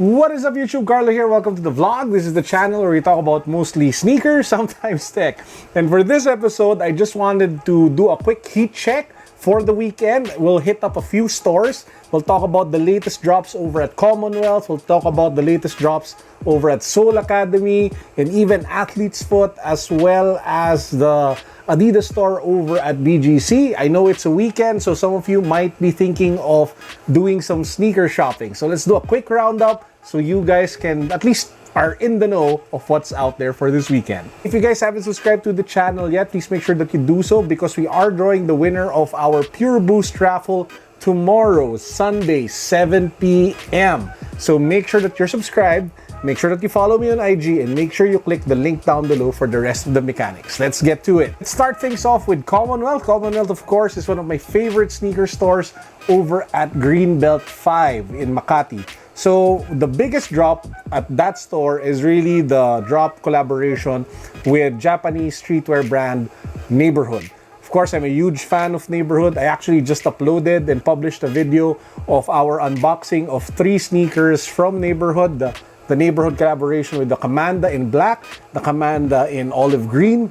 What is up YouTube, Carlo here. Welcome to the vlog. This is the channel where we talk about mostly sneakers, sometimes tech. And for this episode, I just wanted to do a quick heat check for the weekend. We'll hit up a few stores. We'll talk about the latest drops over at Commonwealth. We'll talk about the latest drops over at Soul Academy and even Athlete's Foot, as well as the Adidas store over at BGC. I know it's a weekend, so some of you might be thinking of doing some sneaker shopping. So let's do a quick roundup so you guys can at least are in the know of what's out there for this weekend. If you guys haven't subscribed to the channel yet, please make sure that you do so because we are drawing the winner of our Pure Boost raffle tomorrow, Sunday, 7 p.m. So make sure that you're subscribed, make sure that you follow me on IG, and make sure you click the link down below for the rest of the mechanics. Let's get to it. Let's start things off with Commonwealth. Commonwealth, of course, is one of my favorite sneaker stores over at Greenbelt 5 in Makati. So the biggest drop at that store is really the drop collaboration with Japanese streetwear brand Neighborhood. Of course, I'm a huge fan of Neighborhood. I actually just uploaded and published a video of our unboxing of 3 sneakers from Neighborhood. The Neighborhood collaboration with the Commanda in black, the Commanda in olive green,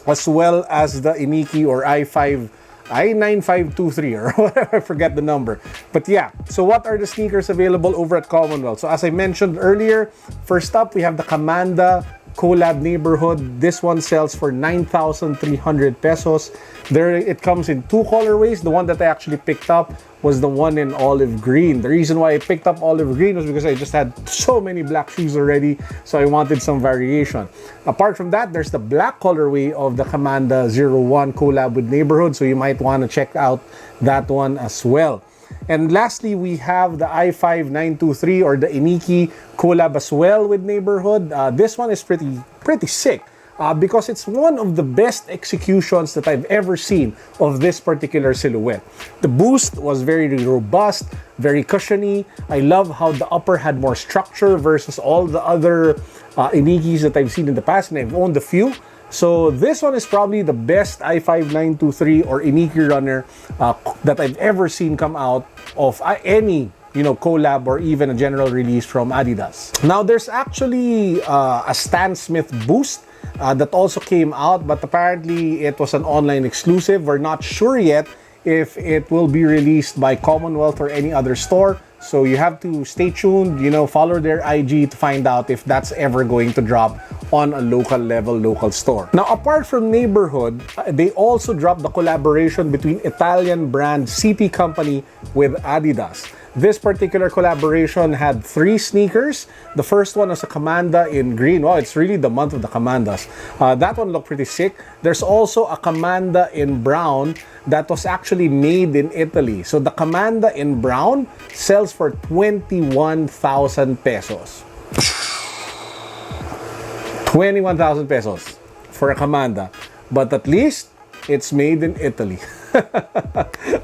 as well as the Iniki or I9523 or whatever, I forget the number. But yeah, so what are the sneakers available over at Commonwealth? So as I mentioned earlier, first up, we have the Commanda Collab Neighborhood. This one sells for 9,300 pesos. There, it comes in 2 colorways. The one that I actually picked up was the one in olive green. The reason why I picked up olive green was because I just had so many black shoes already, so I wanted some variation. Apart from that, there's the black colorway of the Commanda 01 collab with Neighborhood, so you might want to check out that one as well. And lastly, we have the I5923 or the Iniki collab as well with Neighborhood. This one is pretty sick. Because it's one of the best executions that I've ever seen of this particular silhouette. The boost was very robust, very cushiony. I love how the upper had more structure versus all the other Inikis that I've seen in the past, and I've owned a few. So this one is probably the best I5923 or Iniki runner that I've ever seen come out of any collab or even a general release from Adidas. Now there's actually a Stan Smith boost that also came out, but apparently it was an online exclusive. We're not sure yet if it will be released by Commonwealth or any other store. So you have to stay tuned, follow their IG to find out if that's ever going to drop on a local store. Now, apart from Neighborhood, they also dropped the collaboration between Italian brand CP Company with Adidas. This particular collaboration had 3 sneakers. The first one was a Commanda in green. Wow, it's really the month of the Commandas. That one looked pretty sick. There's also a Commanda in brown that was actually made in Italy. So the Commanda in brown sells for 21,000 pesos. 21,000 pesos for a Commanda. But at least it's made in Italy.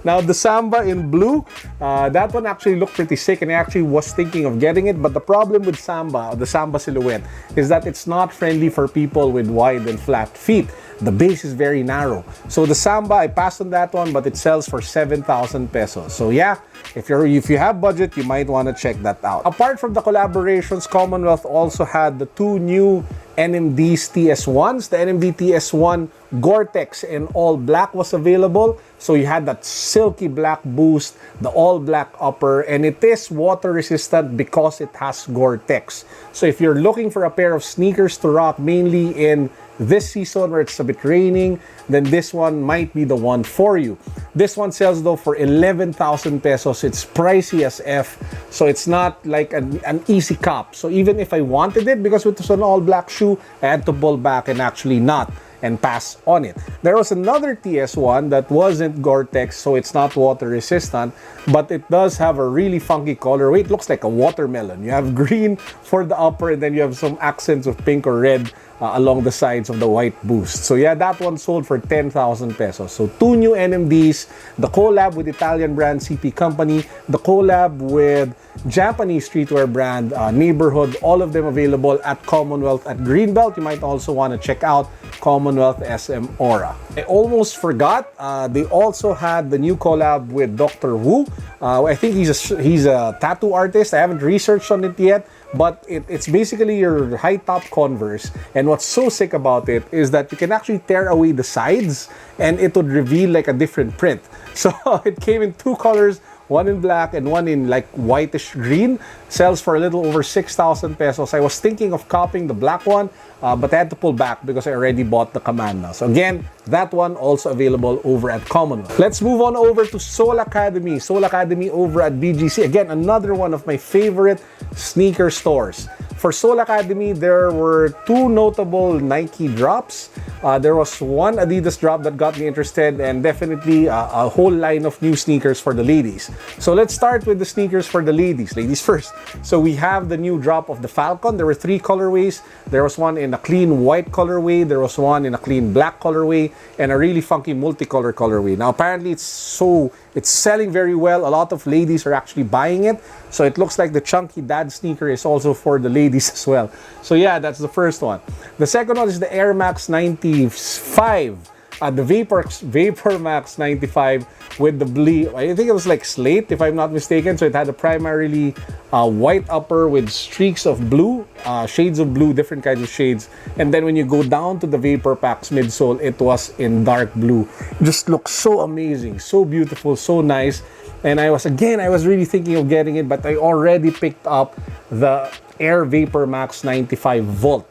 Now the Samba in blue, that one actually looked pretty sick, and I actually was thinking of getting it. But the problem with Samba, the Samba silhouette, is that it's not friendly for people with wide and flat feet. The base is very narrow. So the Samba, I passed on that one, but it sells for 7,000 pesos. So yeah, if you have budget, you might want to check that out. Apart from the collaborations, Commonwealth also had the 2 new NMD's TS1s. The NMD TS1 Gore-Tex in all black was available. So you had that silky black boost, the all black upper, and it is water resistant because it has Gore-Tex. So if you're looking for a pair of sneakers to rock mainly in this season where it's a bit raining, then this one might be the one for you. This one sells though for 11,000 pesos. It's pricey as F, so it's not like an easy cop. So even if I wanted it, because it was an all black shoe, I had to pull back and actually not and pass on it. There was another TS1 that wasn't Gore-Tex, so it's not water resistant, but it does have a really funky colorway. It looks like a watermelon. You have green for the upper, and then you have some accents of pink or red along the sides of the white boost. So yeah, that one sold for 10,000 pesos. So 2 new NMDs, the collab with Italian brand CP Company, the collab with Japanese streetwear brand Neighborhood, all of them available at Commonwealth at Greenbelt. You might also want to check out Commonwealth SM Aura. I almost forgot, they also had the new collab with Dr. Wu. I think he's a tattoo artist. I haven't researched on it yet, but it's basically your high top Converse. And what's so sick about it is that you can actually tear away the sides and it would reveal like a different print. So it came in two colors, one in black and one in like whitish green. Sells for a little over 6,000 pesos. I was thinking of copying the black one, but I had to pull back because I already bought the Commanda. So again, that one also available over at Commonwealth. Let's move on over to Soul Academy. Soul Academy over at BGC. Again, another one of my favorite sneaker stores. For Soul Academy, there were two notable Nike drops. There was one Adidas drop that got me interested, and definitely a whole line of new sneakers for the ladies. So let's start with the sneakers for the ladies. Ladies first. So we have the new drop of the Falcon. There were three colorways. There was one in a clean white colorway. There was one in a clean black colorway, and a really funky multicolor colorway. Now apparently it's selling very well. A lot of ladies are actually buying it. So it looks like the chunky dad sneaker is also for the ladies as well. So yeah, that's the first one. The second one is the Air Max 95. The Vapor Max 95 with the blue, I think it was like slate if I'm not mistaken. So it had a primarily white upper with streaks of blue, shades of blue, different kinds of shades. And then when you go down to the Vapor Max midsole, it was in dark blue. It just looks so amazing, so beautiful, so nice. And I was really thinking of getting it, but I already picked up the Air Vapor Max 95 Volt.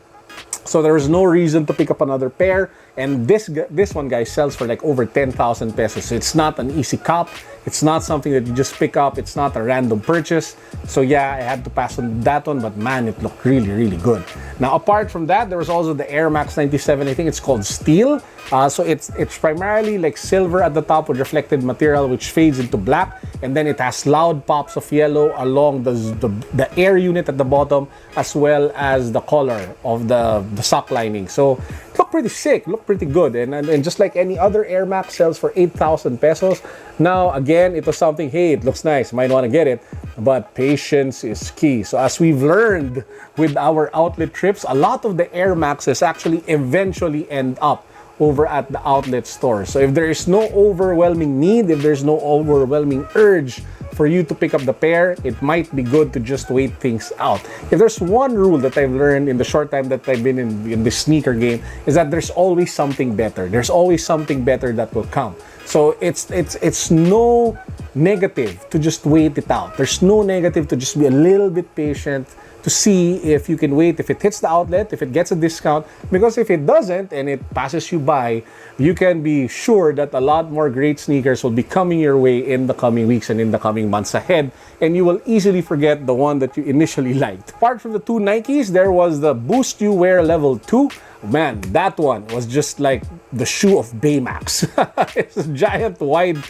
So there was no reason to pick up another pair. And this one, guys, sells for like over 10,000 pesos. So it's not an easy cop. It's not something that you just pick up. It's not a random purchase. So yeah, I had to pass on that one, but man, it looked really, really good. Now, apart from that, there was also the Air Max 97. I think it's called Steel. So it's primarily like silver at the top with reflected material, which fades into black. And then it has loud pops of yellow along the air unit at the bottom, as well as the color of the sock lining. So it looked pretty sick, looked pretty good. And just like any other Air Max, sells for 8,000 pesos. Now, again, it was something, hey, it looks nice, might want to get it, but patience is key. So as we've learned with our outlet trips, a lot of the Air Maxes actually eventually end up over at the outlet store. So if there is no overwhelming need, if there's no overwhelming urge for you to pick up the pair, it might be good to just wait things out. If there's one rule that I've learned in the short time that I've been in this sneaker game, is that there's always something better. There's always something better that will come. So it's no negative to just wait it out. There's no negative to just be a little bit patient to see if you can wait, if it hits the outlet, if it gets a discount. Because if it doesn't and it passes you by, you can be sure that a lot more great sneakers will be coming your way in the coming weeks and in the coming months ahead, and you will easily forget the one that you initially liked. Apart from the two Nikes, there was the Boost You Wear Level 2. Man, that one was just like the shoe of Baymax. It's a giant wide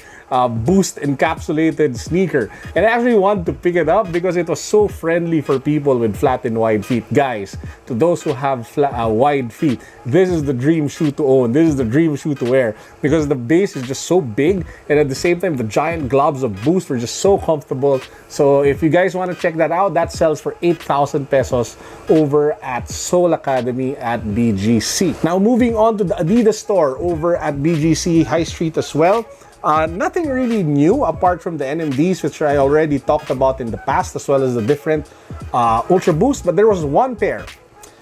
Boost encapsulated sneaker, and I actually wanted to pick it up because it was so friendly for people with flat and wide feet. Guys, to those who have wide feet, this is the dream shoe to own. This is the dream shoe to wear because the base is just so big, and at the same time the giant globs of Boost were just so comfortable. So if you guys want to check that out, that sells for 8,000 pesos over at Soul Academy at BGC. Now moving on to the Adidas store over at BGC High Street as well. Nothing really new apart from the NMDs, which I already talked about in the past, as well as the different Ultra Boost. But there was one pair.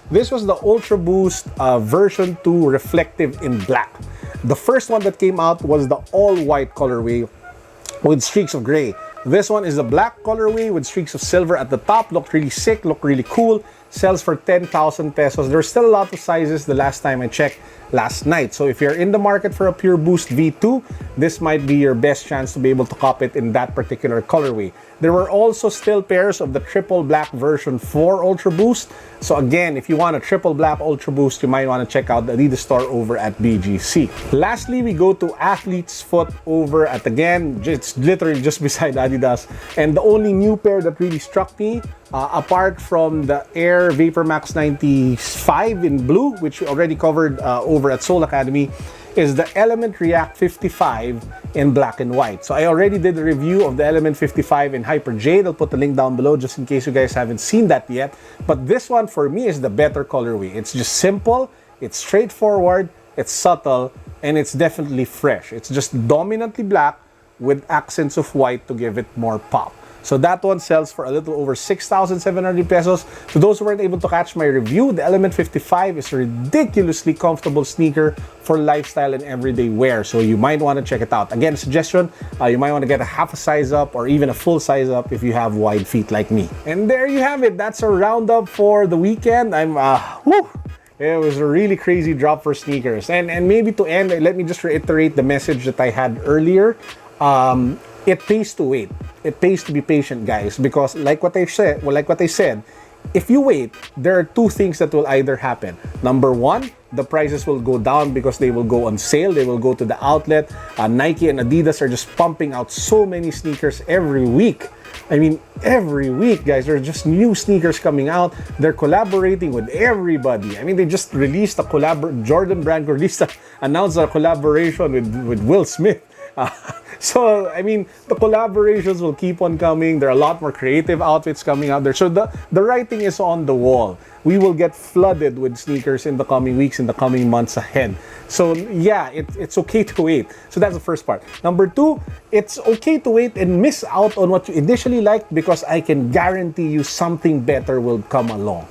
This was the Ultra Boost version 2 reflective in black. The first one that came out was the all-white colorway with streaks of gray. This one is the black colorway with streaks of silver at the top. Looked really sick, looked really cool. Sells for 10,000 pesos. There's still a lot of sizes the last time I checked last night. So if you're in the market for a Pure Boost V2, this might be your best chance to be able to cop it in that particular colorway. There were also still pairs of the triple black version 4 Ultra Boost. So again, if you want a triple black Ultra Boost, you might want to check out the Adidas store over at BGC. Lastly, we go to Athlete's Foot over at, again, it's literally just beside Adidas. And the only new pair that really struck me, apart from the Air Vapor Max 95 in blue, which we already covered over at Soul Academy, is the Element React 55 in black and white. So I already did a review of the Element 55 in Hyper Jade. I'll put the link down below just in case you guys haven't seen that yet. But this one for me is the better colorway. It's just simple, it's straightforward, it's subtle, and it's definitely fresh. It's just dominantly black with accents of white to give it more pop. So that one sells for a little over 6,700 pesos. To those who weren't able to catch my review, the Element 55 is a ridiculously comfortable sneaker for lifestyle and everyday wear. So you might want to check it out. Again, suggestion, you might want to get a half a size up or even a full size up if you have wide feet like me. And there you have it. That's a roundup for the weekend. It was a really crazy drop for sneakers. And maybe to end, let me just reiterate the message that I had earlier. It pays to wait. It pays to be patient, guys, because like what I said, if you wait, there are two things that will either happen. Number one, the prices will go down because they will go on sale. They will go to the outlet. Nike and Adidas are just pumping out so many sneakers every week. I mean, every week, guys, there are just new sneakers coming out. They're collaborating with everybody. I mean, they just released a Jordan brand announced a collaboration with Will Smith. So, I mean, the collaborations will keep on coming. There are a lot more creative outfits coming out there. So the writing is on the wall. We will get flooded with sneakers in the coming weeks, in the coming months ahead. So, yeah, it's okay to wait. So that's the first part. Number two, it's okay to wait and miss out on what you initially liked because I can guarantee you something better will come along.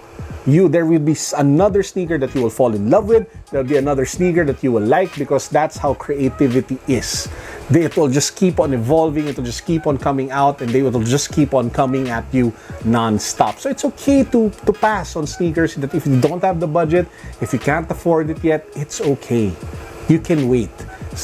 There will be another sneaker that you will fall in love with. There'll be another sneaker that you will like because that's how creativity is. It will just keep on evolving. It will just keep on coming out, and they will just keep on coming at you non-stop. So it's okay to pass on sneakers that if you don't have the budget, if you can't afford it yet, it's okay. You can wait.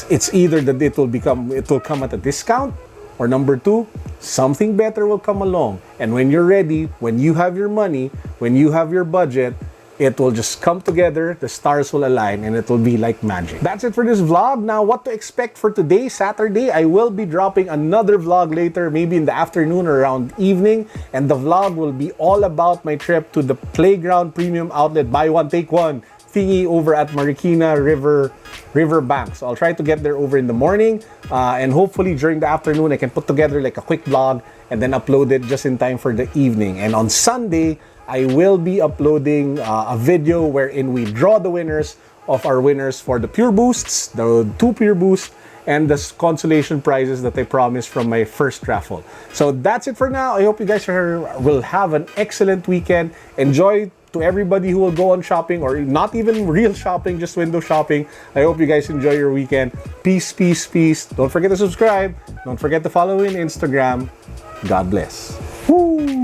It's either that it will come at a discount, or number two, something better will come along. And when you're ready, when you have your money, when you have your budget, it will just come together, the stars will align, and it will be like magic. That's it for this vlog. Now, what to expect for today, Saturday? I will be dropping another vlog later, maybe in the afternoon or around evening, and the vlog will be all about my trip to the Playground Premium Outlet, buy one, take one thingy over at Marikina River Bank. So I'll try to get there over in the morning, and hopefully during the afternoon I can put together like a quick vlog and then upload it just in time for the evening. And on Sunday, I will be uploading a video wherein we draw the winners of our winners for the Pure Boosts, the 2 Pure Boosts, and the consolation prizes that I promised from my first raffle. So that's it for now. I hope you guys will have an excellent weekend. Enjoy to everybody who will go on shopping, or not even real shopping, just window shopping. I hope you guys enjoy your weekend. Peace, peace, peace. Don't forget to subscribe. Don't forget to follow me on Instagram. God bless. Woo!